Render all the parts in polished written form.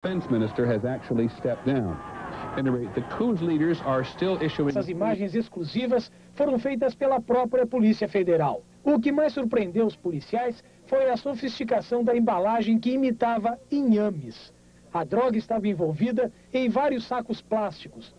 Defense minister has actually stepped down. At any rate, the coup's leaders are still issuing... Essas imagens exclusivas foram feitas pela própria Polícia Federal. O que mais surpreendeu os policiais foi a sofisticação da embalagem que imitava inhames. A droga estava envolvida em vários sacos plásticos.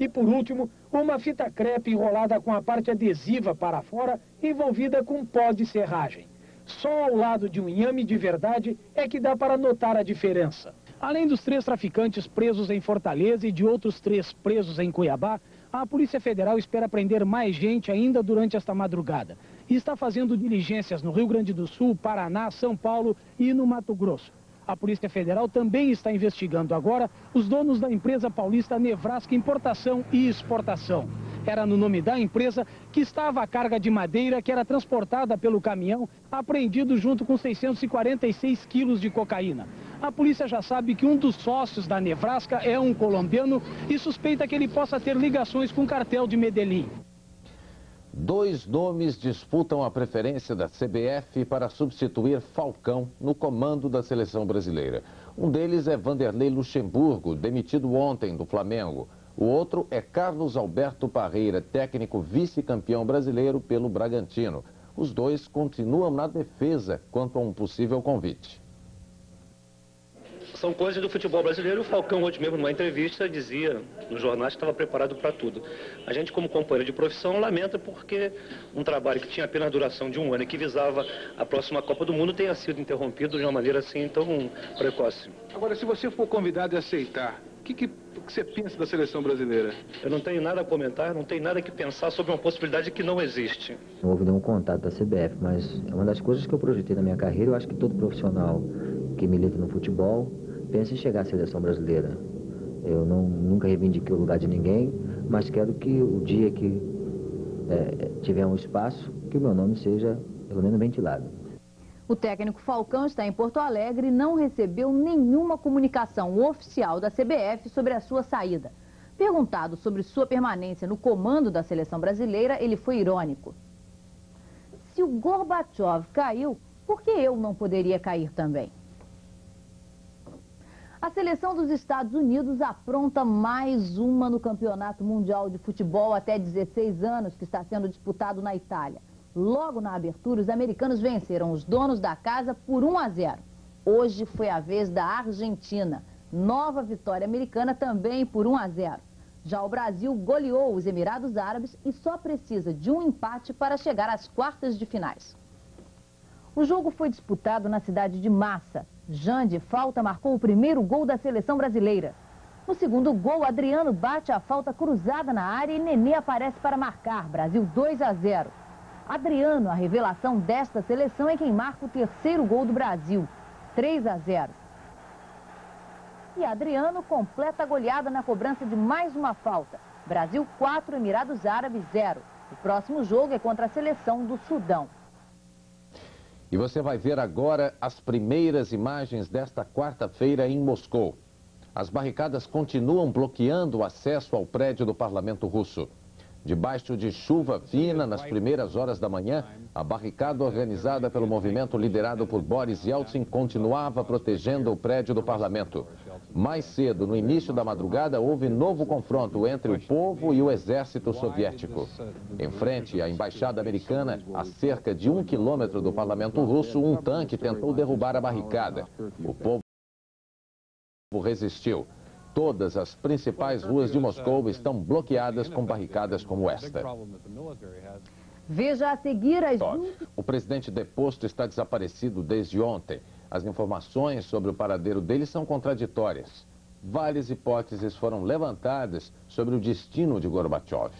E, por último, uma fita crepe enrolada com a parte adesiva para fora, envolvida com pó de serragem. Só ao lado de um inhame de verdade é que dá para notar a diferença. Além dos 3 traficantes presos em Fortaleza e de outros 3 presos em Cuiabá, a Polícia Federal espera prender mais gente ainda durante esta madrugada. E está fazendo diligências no Rio Grande do Sul, Paraná, São Paulo e no Mato Grosso. A Polícia Federal também está investigando agora os donos da empresa paulista Nevrasca Importação e Exportação. Era no nome da empresa que estava a carga de madeira que era transportada pelo caminhão, apreendido junto com 646 quilos de cocaína. A polícia já sabe que um dos sócios da Nevrasca é um colombiano e suspeita que ele possa ter ligações com o cartel de Medellín. 2 nomes disputam a preferência da CBF para substituir Falcão no comando da seleção brasileira. Um deles é Vanderlei Luxemburgo, demitido ontem do Flamengo. O outro é Carlos Alberto Parreira, técnico vice-campeão brasileiro pelo Bragantino. Os dois continuam na defesa quanto a um possível convite. São coisas do futebol brasileiro. O Falcão hoje mesmo, numa entrevista, dizia nos jornais que estava preparado para tudo. A gente, como companheiro de profissão, lamenta porque um trabalho que tinha apenas duração de 1 ano e que visava a próxima Copa do Mundo tenha sido interrompido de uma maneira assim tão precoce. Agora, se você for convidado a aceitar, o que você pensa da seleção brasileira? Eu não tenho nada a comentar, não tenho nada que pensar sobre uma possibilidade que não existe. Não houve nenhum contato da CBF, mas é uma das coisas que eu projetei na minha carreira. Eu acho que todo profissional que milita no futebol pensa em chegar à seleção brasileira. Eu nunca reivindiquei o lugar de ninguém, mas quero que o dia que tiver um espaço, que o meu nome seja pelo menos ventilado. O técnico Falcão está em Porto Alegre e não recebeu nenhuma comunicação oficial da CBF sobre a sua saída. Perguntado sobre sua permanência no comando da seleção brasileira, ele foi irônico. Se o Gorbachev caiu, por que eu não poderia cair também? A seleção dos Estados Unidos apronta mais uma no Campeonato Mundial de Futebol até 16 anos, que está sendo disputado na Itália. Logo na abertura, os americanos venceram os donos da casa por 1-0. Hoje foi a vez da Argentina. Nova vitória americana também por 1-0. Já o Brasil goleou os Emirados Árabes e só precisa de um empate para chegar às quartas de finais. O jogo foi disputado na cidade de Massa. Jean de falta marcou o primeiro gol da seleção brasileira. No segundo gol, Adriano bate a falta cruzada na área e Nenê aparece para marcar. Brasil 2-0. Adriano, a revelação desta seleção, é quem marca o terceiro gol do Brasil, 3-0. E Adriano completa a goleada na cobrança de mais uma falta. Brasil 4, Emirados Árabes 0. O próximo jogo é contra a seleção do Sudão. E você vai ver agora as primeiras imagens desta quarta-feira em Moscou. As barricadas continuam bloqueando o acesso ao prédio do parlamento russo. Debaixo de chuva fina, nas primeiras horas da manhã, a barricada organizada pelo movimento liderado por Boris Yeltsin continuava protegendo o prédio do parlamento. Mais cedo, no início da madrugada, houve novo confronto entre o povo e o exército soviético. Em frente à embaixada americana, a cerca de 1 quilômetro do parlamento russo, um tanque tentou derrubar a barricada. O povo resistiu. Todas as principais ruas de Moscou estão bloqueadas com barricadas como esta. Veja a seguir as... O presidente deposto está desaparecido desde ontem. As informações sobre o paradeiro dele são contraditórias. Várias hipóteses foram levantadas sobre o destino de Gorbachev.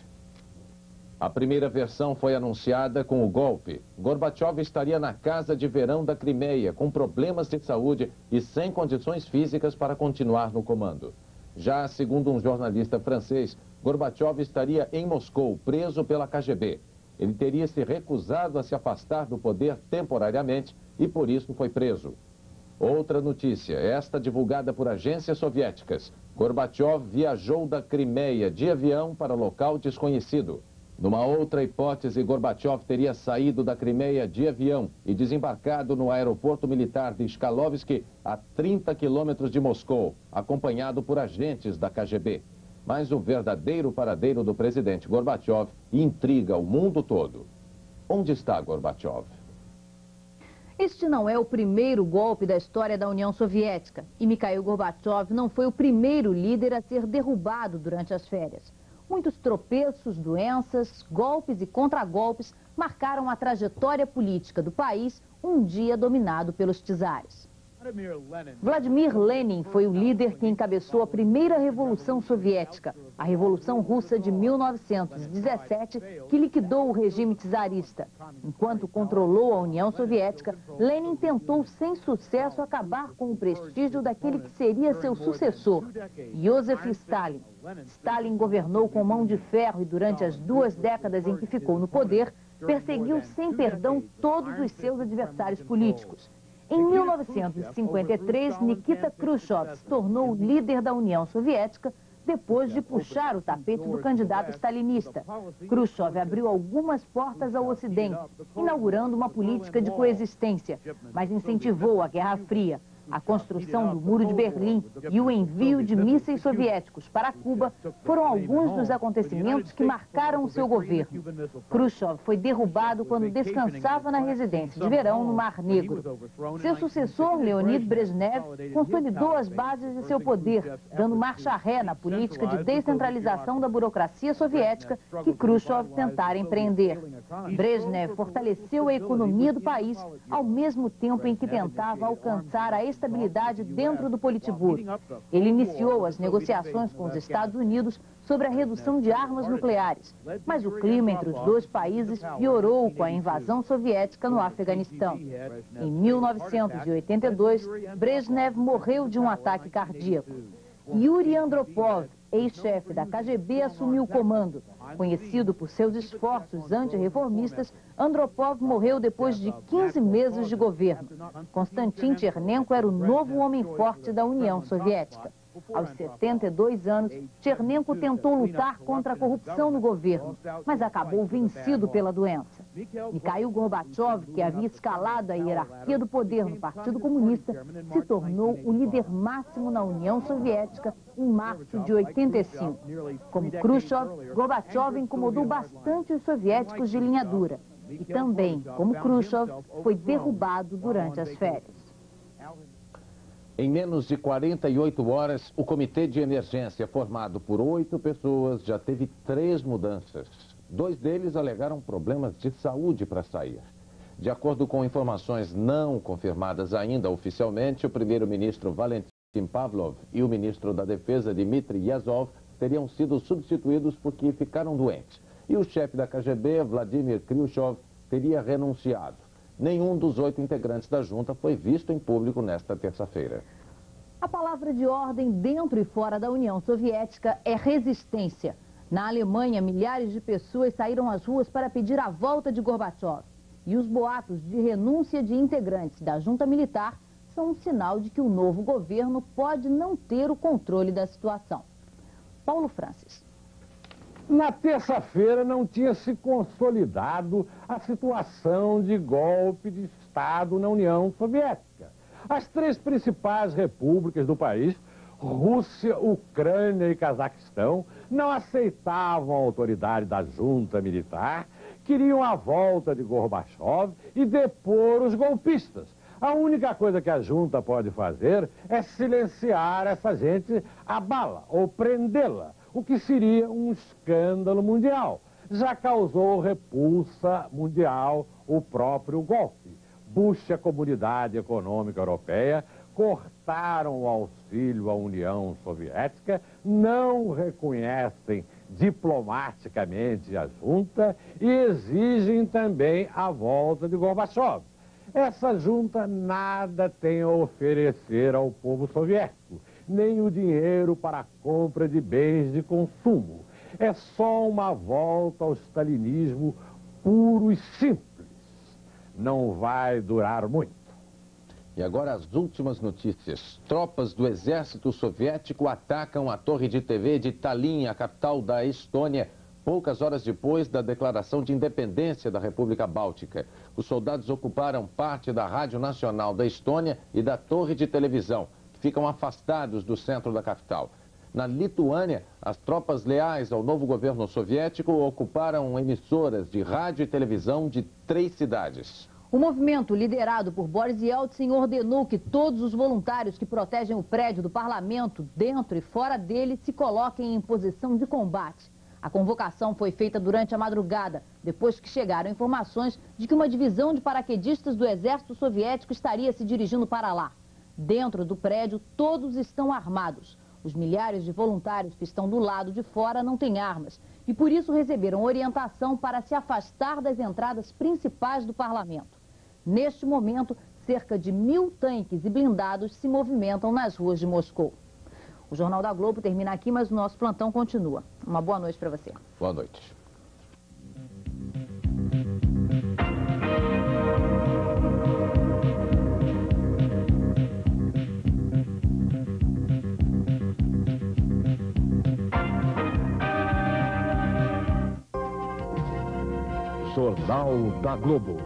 A primeira versão foi anunciada com o golpe. Gorbachev estaria na casa de verão da Crimeia, com problemas de saúde e sem condições físicas para continuar no comando. Já segundo um jornalista francês, Gorbachev estaria em Moscou, preso pela KGB. Ele teria se recusado a se afastar do poder temporariamente e por isso foi preso. Outra notícia, esta divulgada por agências soviéticas. Gorbachev viajou da Crimeia de avião para local desconhecido. Numa outra hipótese, Gorbachev teria saído da Crimeia de avião e desembarcado no aeroporto militar de Chkalovsky, a 30 quilômetros de Moscou, acompanhado por agentes da KGB. Mas o verdadeiro paradeiro do presidente Gorbachev intriga o mundo todo. Onde está Gorbachev? Este não é o primeiro golpe da história da União Soviética. E Mikhail Gorbachev não foi o primeiro líder a ser derrubado durante as férias. Muitos tropeços, doenças, golpes e contragolpes marcaram a trajetória política do país, um dia dominado pelos czares. Vladimir Lenin foi o líder que encabeçou a primeira Revolução Soviética, a Revolução Russa de 1917, que liquidou o regime czarista. Enquanto controlou a União Soviética, Lenin tentou sem sucesso acabar com o prestígio daquele que seria seu sucessor, Joseph Stalin. Stalin governou com mão de ferro e durante as 2 décadas em que ficou no poder, perseguiu sem perdão todos os seus adversários políticos. Em 1953, Nikita Khrushchev se tornou líder da União Soviética depois de puxar o tapete do candidato stalinista. Khrushchev abriu algumas portas ao Ocidente, inaugurando uma política de coexistência, mas incentivou a Guerra Fria. A construção do Muro de Berlim e o envio de mísseis soviéticos para Cuba foram alguns dos acontecimentos que marcaram o seu governo. Khrushchev foi derrubado quando descansava na residência de verão no Mar Negro. Seu sucessor, Leonid Brezhnev, consolidou as bases de seu poder, dando marcha ré na política de descentralização da burocracia soviética que Khrushchev tentara empreender. Brezhnev fortaleceu a economia do país, ao mesmo tempo em que tentava alcançar a estabilidade dentro do Politburo. Ele iniciou as negociações com os Estados Unidos sobre a redução de armas nucleares, mas o clima entre os dois países piorou com a invasão soviética no Afeganistão. Em 1982, Brezhnev morreu de um ataque cardíaco. Yuri Andropov, ex-chefe da KGB, assumiu o comando. Conhecido por seus esforços antirreformistas, Andropov morreu depois de 15 meses de governo. Konstantin Chernenko era o novo homem forte da União Soviética. Aos 72 anos, Chernenko tentou lutar contra a corrupção no governo, mas acabou vencido pela doença. Mikhail Gorbachev, que havia escalado a hierarquia do poder no Partido Comunista, se tornou o líder máximo na União Soviética em março de 85. Como Khrushchev, Gorbachev incomodou bastante os soviéticos de linha dura. E também, como Khrushchev, foi derrubado durante as férias. Em menos de 48 horas, o Comitê de Emergência, formado por 8 pessoas, já teve 3 mudanças. 2 deles alegaram problemas de saúde para sair. De acordo com informações não confirmadas ainda oficialmente, o primeiro-ministro Valentin Pavlov e o ministro da Defesa Dmitry Yazov teriam sido substituídos porque ficaram doentes. E o chefe da KGB, Vladimir Khrushchev, teria renunciado. Nenhum dos 8 integrantes da junta foi visto em público nesta terça-feira. A palavra de ordem dentro e fora da União Soviética é resistência. Na Alemanha, milhares de pessoas saíram às ruas para pedir a volta de Gorbachev. E os boatos de renúncia de integrantes da junta militar são um sinal de que o novo governo pode não ter o controle da situação. Paulo Francis. Na terça-feira não tinha se consolidado a situação de golpe de Estado na União Soviética. As 3 principais repúblicas do país, Rússia, Ucrânia e Cazaquistão, não aceitavam a autoridade da junta militar, queriam a volta de Gorbachev e depor os golpistas. A única coisa que a junta pode fazer é silenciar essa gente à bala ou prendê-la, o que seria um escândalo mundial. Já causou repulsa mundial o próprio golpe. Bush e a Comunidade Econômica Europeia cortaram o auxílio à União Soviética, não reconhecem diplomaticamente a junta e exigem também a volta de Gorbachev. Essa junta nada tem a oferecer ao povo soviético, nem o dinheiro para a compra de bens de consumo. É só uma volta ao stalinismo puro e simples. Não vai durar muito. E agora as últimas notícias. Tropas do exército soviético atacam a torre de TV de Tallinn, a capital da Estônia, poucas horas depois da declaração de independência da República Báltica. Os soldados ocuparam parte da Rádio Nacional da Estônia e da torre de televisão, que ficam afastados do centro da capital. Na Lituânia, as tropas leais ao novo governo soviético ocuparam emissoras de rádio e televisão de 3 cidades. O movimento, liderado por Boris Yeltsin, ordenou que todos os voluntários que protegem o prédio do parlamento, dentro e fora dele, se coloquem em posição de combate. A convocação foi feita durante a madrugada, depois que chegaram informações de que uma divisão de paraquedistas do exército soviético estaria se dirigindo para lá. Dentro do prédio, todos estão armados. Os milhares de voluntários que estão do lado de fora não têm armas e, por isso, receberam orientação para se afastar das entradas principais do parlamento. Neste momento, cerca de 1000 tanques e blindados se movimentam nas ruas de Moscou. O Jornal da Globo termina aqui, mas o nosso plantão continua. Uma boa noite para você. Boa noite. Jornal da Globo.